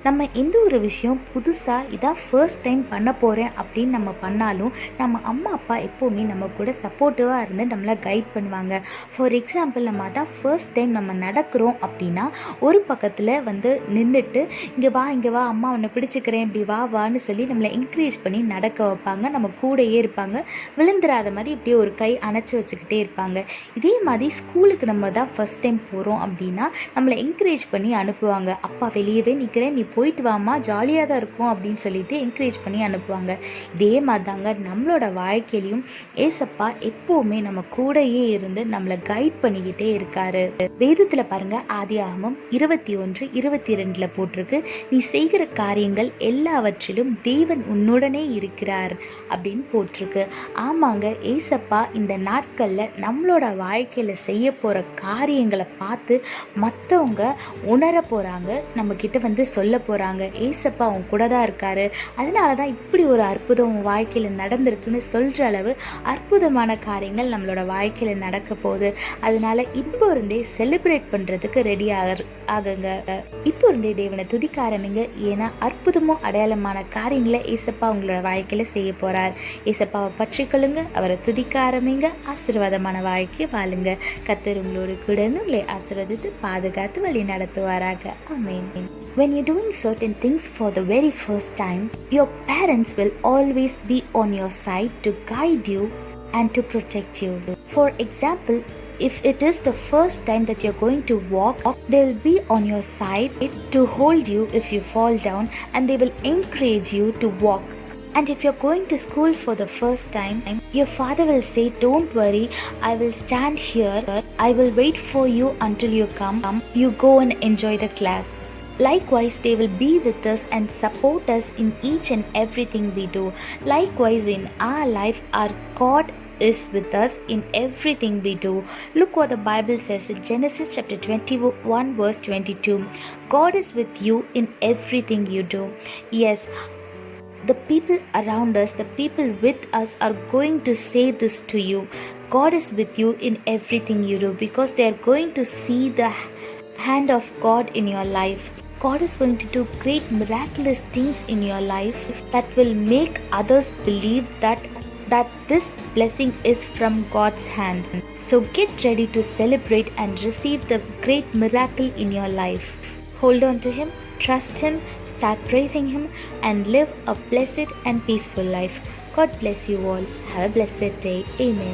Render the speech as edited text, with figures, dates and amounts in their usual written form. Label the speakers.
Speaker 1: நம்ம எந்த ஒரு விஷயம் புதுசாக இதான் ஃபர்ஸ்ட் டைம் பண்ண போகிறேன் அப்படின்னு நம்ம பண்ணாலும் நம்ம அம்மா அப்பா எப்போவுமே நம்ம கூட சப்போர்ட்டிவாக இருந்து நம்மளை கைட் பண்ணுவாங்க. ஃபார் எக்ஸாம்பிள், நம்ம அதான் ஃபர்ஸ்ட் டைம் நம்ம நடக்கிறோம் அப்படின்னா ஒரு பக்கத்தில் வந்து நின்றுட்டு இங்கே வா அம்மா உன்னை பிடிச்சிக்கிறேன் இப்படி வான்னு சொல்லி நம்மளை என்கரேஜ் பண்ணி நடக்க வைப்பாங்க. நம்ம கூடையே இருப்பாங்க. விழுந்துராத மாதிரி இப்படியே ஒரு கை அணைச்சி வச்சுக்கிட்டே இருப்பாங்க. இதே மாதிரி ஸ்கூலுக்கு நம்ம தான் ஃபர்ஸ்ட் டைம் போகிறோம் அப்படின்னா நம்மளை என்கரேஜ் பண்ணி அனுப்புவாங்க. அப்பா வெளியவே நிற்கிறேன், நீ போயிட்டு வாமா, ஜாலியாக தான் இருக்கும் அப்படின்னு சொல்லிட்டு என்கரேஜ் பண்ணி அனுப்புவாங்க. இதே மாதிரி தாங்க நம்மளோட வாழ்க்கையிலையும் ஏசப்பா எப்போவுமே நம்ம கூடையே இருந்து நம்மளை கைட் பண்ணிக்கிட்டே இருக்காரு. வேதத்தில் பாருங்க, ஆதியாகமம் 21:22 போட்டிருக்கு, நீ செய்கிற காரியங்கள் எல்லாவற்றிலும் தேவன் உன்னுடனே இருக்கிறார் அப்படின்னு போட்டிருக்கு. ஆமாங்க, ஏசப்பா இந்த நாட்களில் நம்மளோட வாழ்க்கையில் செய்ய போகிற காரியங்களை பார்த்து மற்றவங்க உணர போகிறாங்க, நம்மக்கிட்ட வந்து சொல்ல போகிறாங்க, ஏசப்பா அவங்க கூட தான் இருக்காரு, அதனால தான் இப்படி ஒரு அற்புதம் உன் வாழ்க்கையில் நடந்திருக்குன்னு சொல்கிற அளவு அற்புதமான காரியங்கள் நம்மளோட வாழ்க்கையில் நடக்க போகுது. அதனால இப்போ இருந்தே செலிப்ரேட் பண்ணுறதுக்கு ரெடி ஆகுங்க. இப்போ இருந்தே தேவனை துதிக்க ஆரம்பிங்க. ஏன்னா அற்புதமும் அடையாளமான காரியங்களை ஏசப்பா உங்களோட வாழ்க்கையில் செய்ய போகிறார். ஏசப்பாவை பற்றிக்கொள்ளுங்க, அவரை துதிக்க ஆரம்பிங்க, ஆசீர்வாதமான வாழ்க்கையை வாழுங்க. கர்த்தர் உங்களோடு கூட இருந்து உங்களை ஆசீர்வதித்து பாதுகாத்து வழி நடத்துவாராக. ஆமென். When you're doing certain things for the very first time, your parents will always be on your side to guide you and to protect you. For example, if it is the first time that you're going to walk, they will be on your side to hold you if you fall down, and they will encourage you to walk. And if you're going to school for the first time, your father will say, don't worry, I will stand here, I will wait for you until you come, you go and enjoy the classes. Likewise, they will be with us and support us in each and everything we do. Likewise, in our life, our God is with us in everything we do. Look what the Bible says in Genesis chapter 21:22. God is with you in everything you do. Yes, the people around us, the people with us are going to say this to you. God is with you in everything you do, because they are going to see the hand of God in your life. God is going to do great miraculous things in your life that will make others believe that this blessing is from God's hand. So get ready to celebrate and receive the great miracle in your life. Hold on to Him, trust Him, start praising Him, and live a blessed and peaceful life. God bless you all. Have a blessed day. Amen.